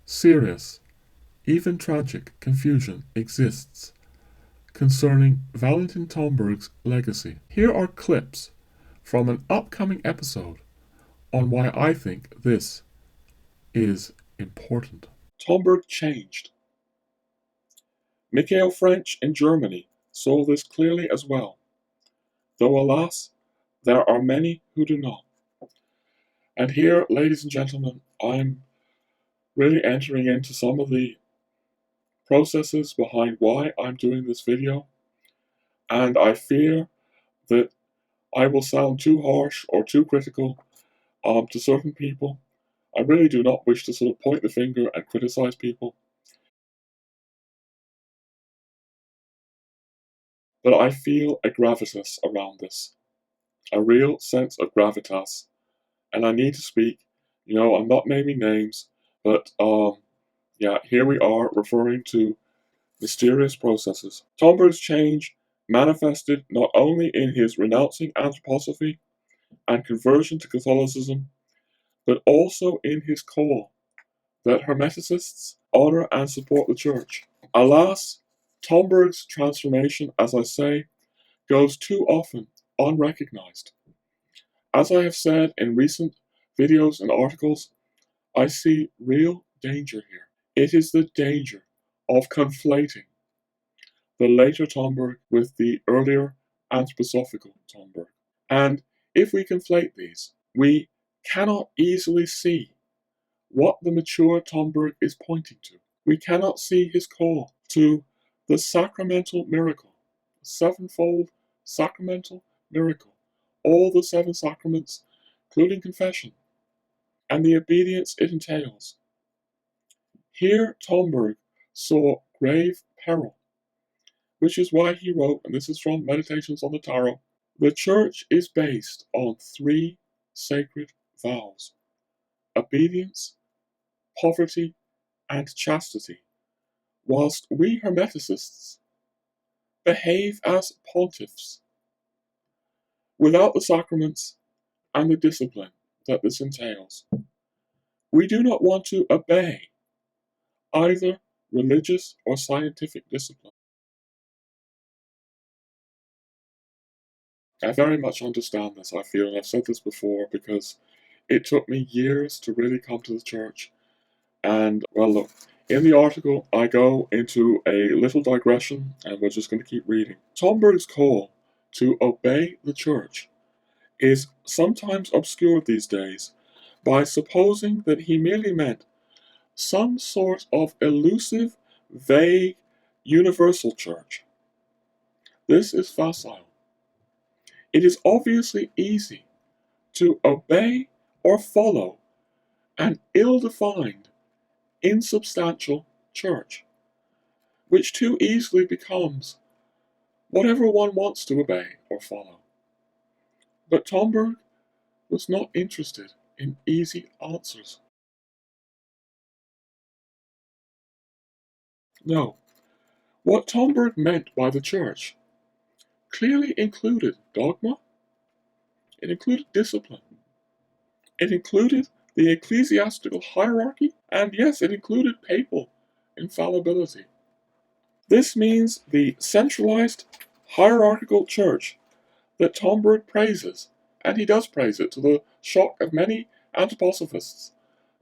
Serious, even tragic, confusion exists concerning Valentin Tomberg's legacy. Here are clips from an upcoming episode on why I think this is important. Tomberg changed. Michael French in Germany saw this clearly as well, though alas, there are many who do not. And here, ladies and gentlemen, I'm really entering into some of the processes behind why I'm doing this video, and I fear that I will sound too harsh or too critical to certain people. I really do not wish to sort of point the finger and criticize people, but I feel a gravitas around this, a real sense of gravitas, and I need to speak. I'm not naming names, but yeah, here we are referring to mysterious processes. Tomberg's change manifested not only in his renouncing anthroposophy and conversion to Catholicism, but also in his call that Hermeticists honor and support the Church. Alas, Tomberg's transformation, as I say, goes too often unrecognized. As I have said in recent videos and articles, I see real danger here. It is the danger of conflating the later Tomberg with the earlier anthroposophical Tomberg. And if we conflate these, we cannot easily see what the mature Tomberg is pointing to. We cannot see his call to the sacramental miracle, the sevenfold sacramental miracle, all the seven sacraments, including confession, and the obedience it entails. Here Tomberg saw grave peril, which is why he wrote, and this is from Meditations on the Tarot, the Church is based on three sacred vows: obedience, poverty, and chastity, whilst we Hermeticists behave as pontiffs without the sacraments and the discipline that this entails. We do not want to obey either religious or scientific discipline. I very much understand this, I feel, and I've said this before, because it took me years to really come to the church. And, well, look, in the article, I go into a little digression, and we're just going to keep reading. Tomberg's call to obey the church is sometimes obscured these days by supposing that he merely meant some sort of elusive, vague, universal church. This is facile. It is obviously easy to obey or follow an ill-defined, insubstantial church, which too easily becomes whatever one wants to obey or follow. But Tomberg was not interested in easy answers. No, what Tomberg meant by the church clearly included dogma, it included discipline, it included the ecclesiastical hierarchy, and yes, it included papal infallibility. This means the centralized hierarchical church that Tomberg praises, and he does praise it to the shock of many anthroposophists.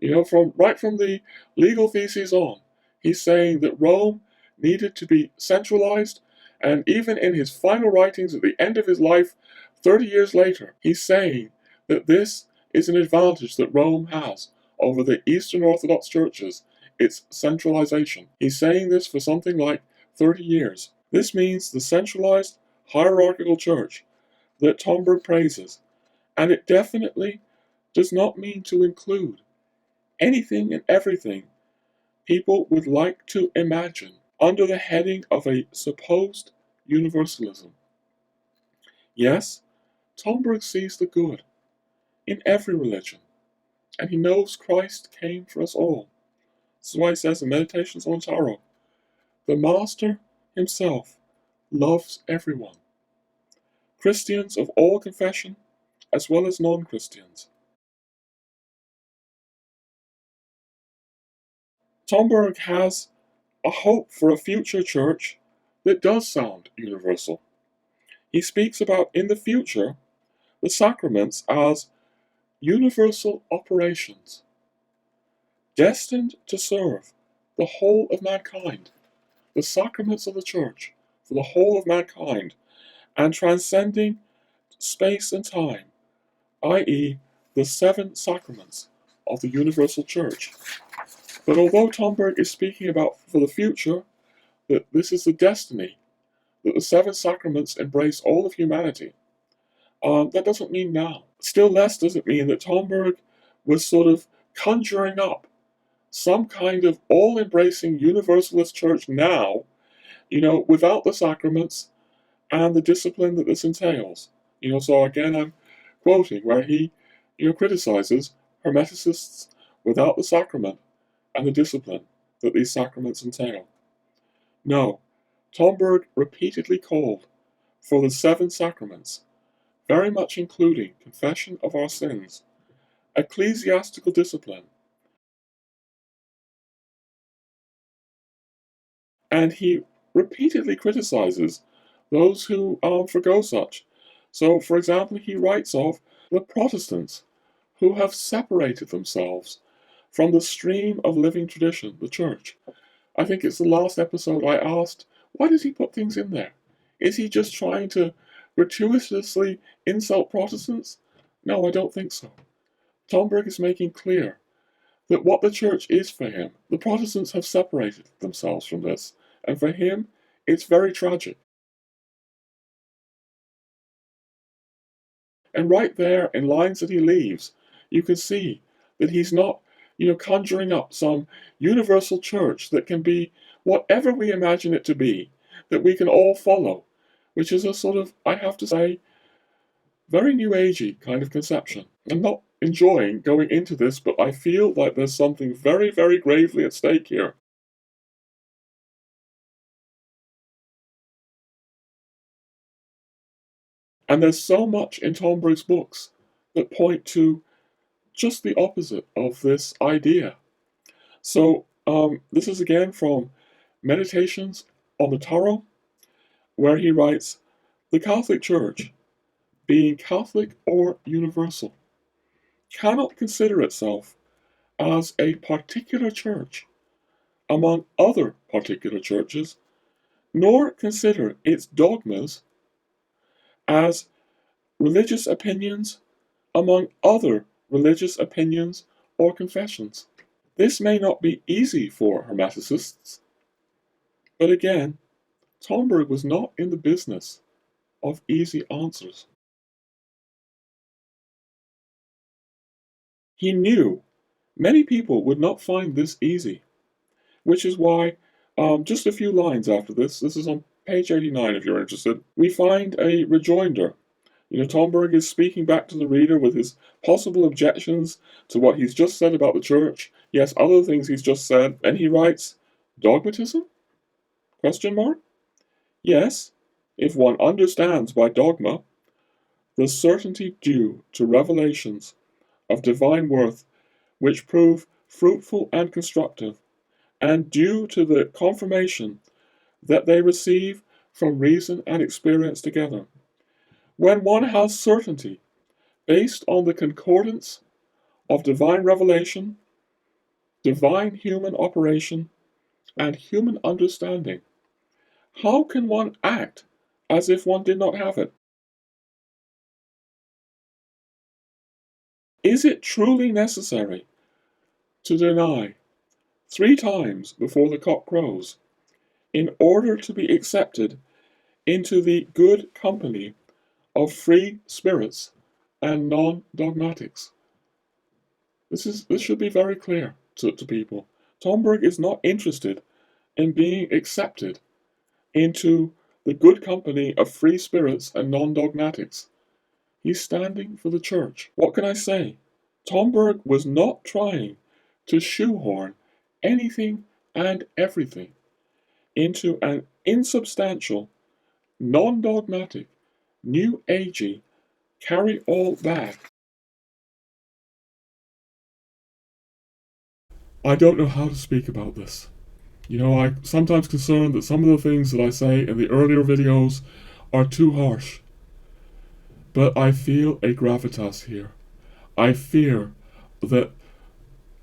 From the legal theses on, he's saying that Rome needed to be centralized, and even in his final writings at the end of his life, 30 years later, he's saying that this is an advantage that Rome has over the Eastern Orthodox churches, its centralization. He's saying this for something like 30 years. This means the centralized hierarchical church that Tomberg praises, and it definitely does not mean to include anything and everything people would like to imagine under the heading of a supposed universalism. Yes, Tomberg sees the good in every religion, and he knows Christ came for us all. This is why he says in Meditations on Tarot, the Master himself loves everyone, Christians of all confession as well as non-Christians. Tomberg has a hope for a future church that does sound universal. He speaks about, in the future, the sacraments as universal operations, destined to serve the whole of mankind, the sacraments of the church for the whole of mankind, and transcending space and time, i.e., the seven sacraments of the universal church. But although Tomberg is speaking about for the future, that this is the destiny, that the seven sacraments embrace all of humanity, that doesn't mean now. Still less does it mean that Tomberg was sort of conjuring up some kind of all-embracing universalist church now, without the sacraments and the discipline that this entails. So again, I'm quoting where he, criticizes Hermeticists without the sacrament and the discipline that these sacraments entail. No, Tomberg repeatedly called for the seven sacraments, very much including confession of our sins, ecclesiastical discipline, and he repeatedly criticizes those who forgo such. So, for example, he writes of the Protestants who have separated themselves from the stream of living tradition, the church. I think it's the last episode I asked, why does he put things in there? Is he just trying to gratuitously insult Protestants? No, I don't think so. Tomberg is making clear that what the church is for him, the Protestants have separated themselves from this, and for him, it's very tragic. And right there, in lines that he leaves, you can see that he's not, conjuring up some universal church that can be whatever we imagine it to be, that we can all follow, which is a sort of, I have to say, very new agey kind of conception. I'm not enjoying going into this, but I feel like there's something very, very gravely at stake here. And there's so much in Tomberg's books that point to just the opposite of this idea. So, this is again from Meditations on the Tarot, where he writes, the Catholic Church, being Catholic or universal, cannot consider itself as a particular church among other particular churches, nor consider its dogmas as religious opinions among other religious opinions or confessions. This may not be easy for Hermeticists, but again, Tomberg was not in the business of easy answers. He knew many people would not find this easy, which is why, just a few lines after this is on page 89 if you're interested, we find a rejoinder. Tomberg is speaking back to the reader with his possible objections to what he's just said about the church, yes, other things he's just said, and he writes, dogmatism? Question mark? Yes, if one understands by dogma the certainty due to revelations of divine worth which prove fruitful and constructive, and due to the confirmation that they receive from reason and experience together. When one has certainty based on the concordance of divine revelation, divine human operation, and human understanding, how can one act as if one did not have it? Is it truly necessary to deny 3 times before the cock crows in order to be accepted into the good company of free spirits and non-dogmatics? This should be very clear to people. Tomberg is not interested in being accepted into the good company of free spirits and non-dogmatics. He's standing for the church. What can I say? Tomberg was not trying to shoehorn anything and everything into an insubstantial, non-dogmatic, new agey, carry-all bag. I don't know how to speak about this. I sometimes concerned that some of the things that I say in the earlier videos are too harsh. But I feel a gravitas here. I fear that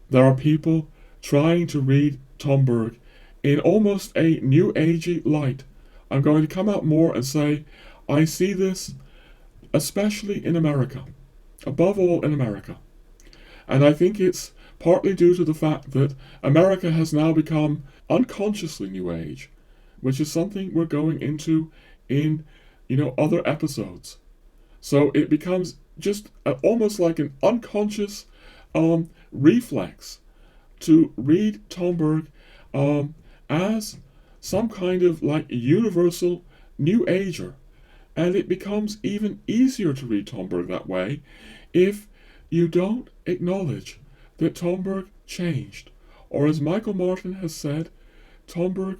there are people trying to read Tomberg in almost a new agey light. I'm going to come out more and say I see this especially in America, above all in America. And I think it's partly due to the fact that America has now become unconsciously New Age, which is something we're going into in, other episodes. So it becomes just almost like an unconscious reflex to read Tomberg as some kind of like universal New Ager. And it becomes even easier to read Tomberg that way if you don't acknowledge that Tomberg changed. Or as Michael Martin has said, Tomberg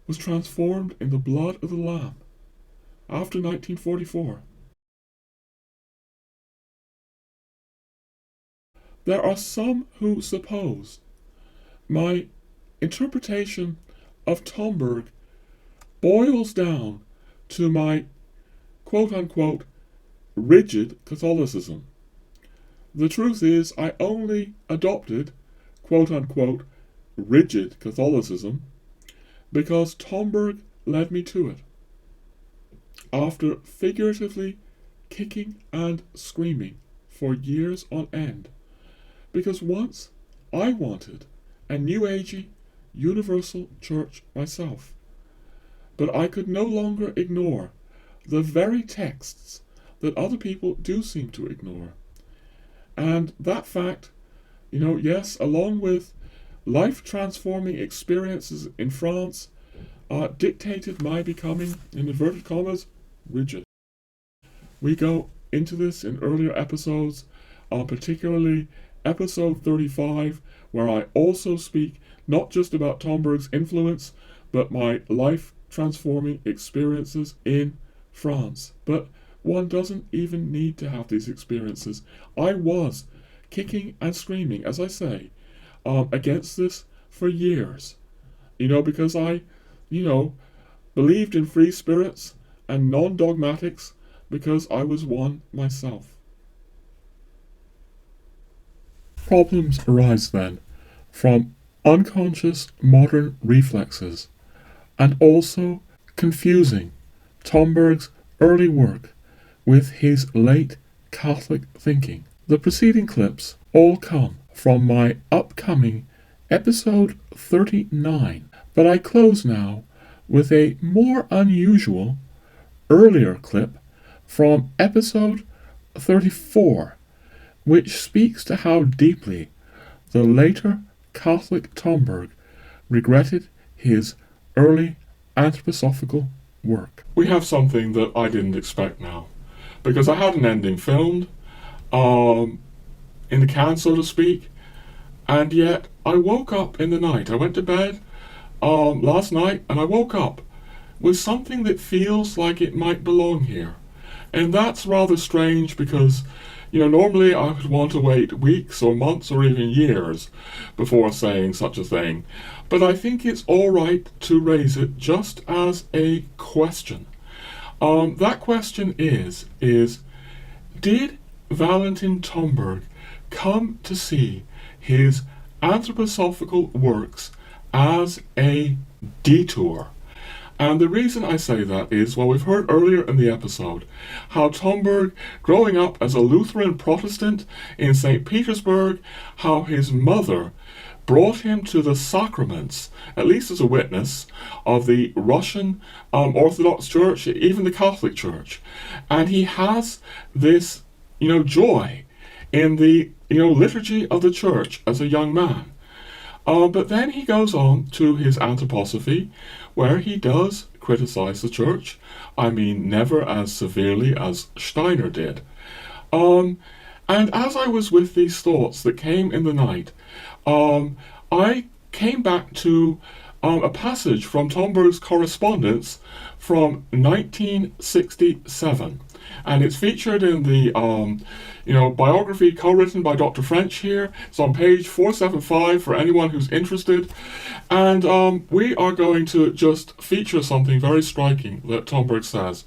was transformed in the blood of the Lamb after 1944. There are some who suppose my interpretation of Tomberg boils down to my quote-unquote rigid Catholicism. The truth is, I only adopted quote-unquote rigid Catholicism because Tomberg led me to it. After figuratively kicking and screaming for years on end, because once I wanted a New Agey universal church myself, but I could no longer ignore the very texts that other people do seem to ignore. And that fact, yes, along with life-transforming experiences in France, dictated my becoming, in inverted commas, rigid. We go into this in earlier episodes, particularly episode 35, where I also speak not just about Tomberg's influence, but my life-transforming experiences in France. But one doesn't even need to have these experiences. I was kicking and screaming, as I say, against this for years. Because I, believed in free spirits and non-dogmatics because I was one myself. Problems arise then from unconscious modern reflexes and also confusing Tomberg's early work with his late Catholic thinking. The preceding clips all come from my upcoming episode 39, but I close now with a more unusual earlier clip from episode 34, which speaks to how deeply the later Catholic Tomberg regretted his early anthroposophical work. We have something that I didn't expect now, because I had an ending filmed, in the can, so to speak, and yet I woke up in the night. I went to bed last night, and I woke up with something that feels like it might belong here. And that's rather strange because, normally I would want to wait weeks or months or even years before saying such a thing. But I think it's all right to raise it just as a question. That question is, did Valentin Tomberg come to see his anthroposophical works as a detour? And the reason I say that is, we've heard earlier in the episode how Tomberg, growing up as a Lutheran Protestant in St. Petersburg, how his mother brought him to the sacraments, at least as a witness, of the Russian Orthodox Church, even the Catholic Church. And he has this, joy in the, liturgy of the church as a young man. But then he goes on to his anthroposophy, where he does criticize the church. I mean, never as severely as Steiner did. And as I was with these thoughts that came in the night, I came back to a passage from Tomberg's correspondence from 1967. and it's featured in the biography co-written by Dr. French here. It's on page 475 for anyone who's interested. And we are going to just feature something very striking that Tomberg says.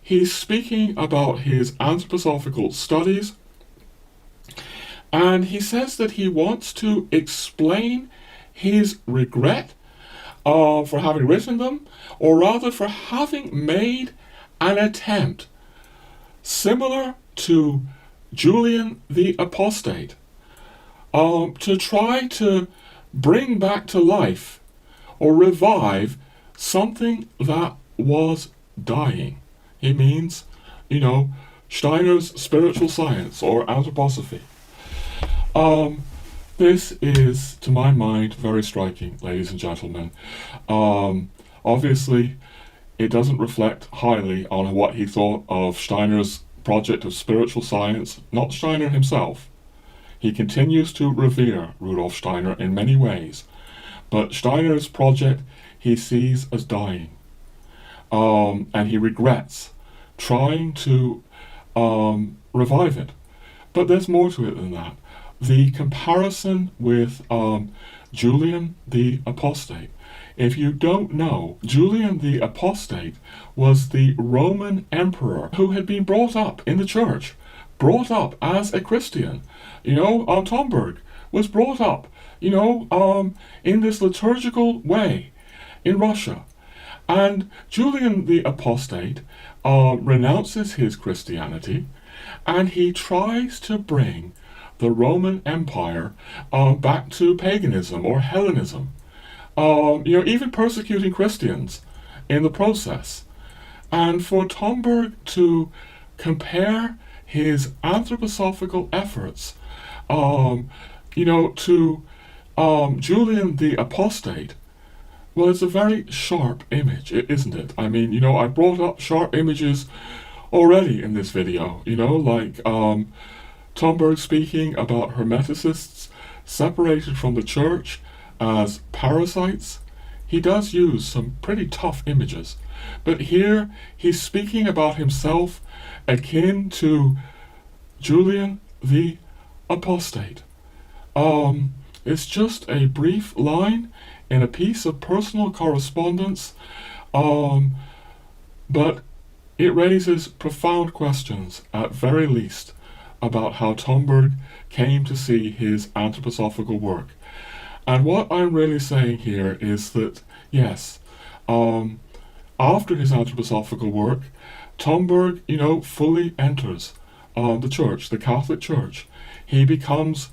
He's speaking about his anthroposophical studies, and he says that he wants to explain his regret for having written them, or rather for having made an attempt similar to Julian the Apostate, to try to bring back to life or revive something that was dying. He means, Steiner's spiritual science or anthroposophy. This is, to my mind, very striking, ladies and gentlemen. Obviously, it doesn't reflect highly on what he thought of Steiner's project of spiritual science, not Steiner himself. He continues to revere Rudolf Steiner in many ways, but Steiner's project he sees as dying. And he regrets trying to revive it. But there's more to it than that. The comparison with Julian the Apostate. If you don't know, Julian the Apostate was the Roman emperor who had been brought up in the church, brought up as a Christian. Tomberg was brought up, in this liturgical way in Russia. And Julian the Apostate renounces his Christianity, and he tries to bring the Roman Empire back to paganism or Hellenism, even persecuting Christians in the process. And for Tomberg to compare his anthroposophical efforts, to Julian the Apostate, well, it's a very sharp image, isn't it? I mean, I brought up sharp images already in this video, like Tomberg speaking about Hermeticists separated from the church as parasites. He does use some pretty tough images, but here he's speaking about himself akin to Julian the Apostate. It's just a brief line in a piece of personal correspondence, but it raises profound questions, at very least, about how Tomberg came to see his anthroposophical work. And what I'm really saying here is that, yes, after his anthroposophical work, Tomberg, fully enters the church, the Catholic Church. He becomes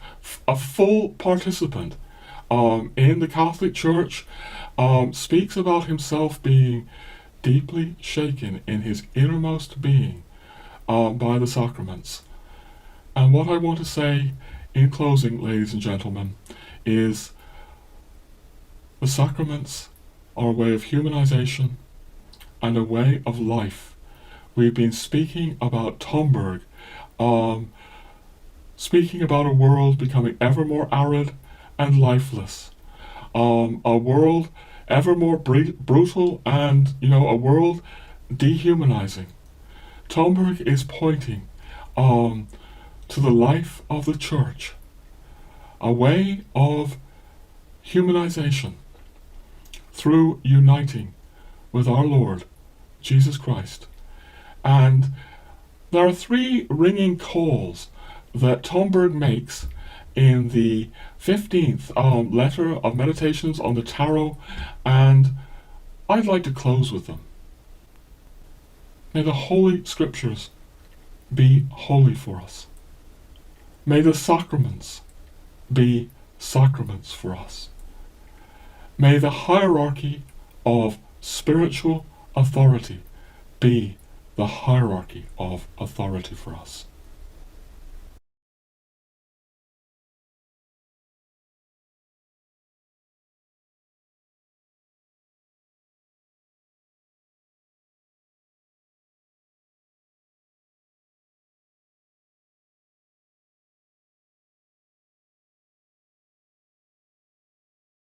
a full participant in the Catholic Church, speaks about himself being deeply shaken in his innermost being by the sacraments. And what I want to say in closing, ladies and gentlemen, is the sacraments are a way of humanization and a way of life. We've been speaking about Tomberg, speaking about a world becoming ever more arid and lifeless, a world ever more brutal and, a world dehumanizing. Tomberg is pointing to the life of the church, a way of humanization through uniting with our Lord Jesus Christ. And there are three ringing calls that Tomberg makes in the 15th letter of Meditations on the Tarot, and I'd like to close with them. May the Holy Scriptures be holy for us. May the sacraments be sacraments for us. May the hierarchy of spiritual authority be the hierarchy of authority for us.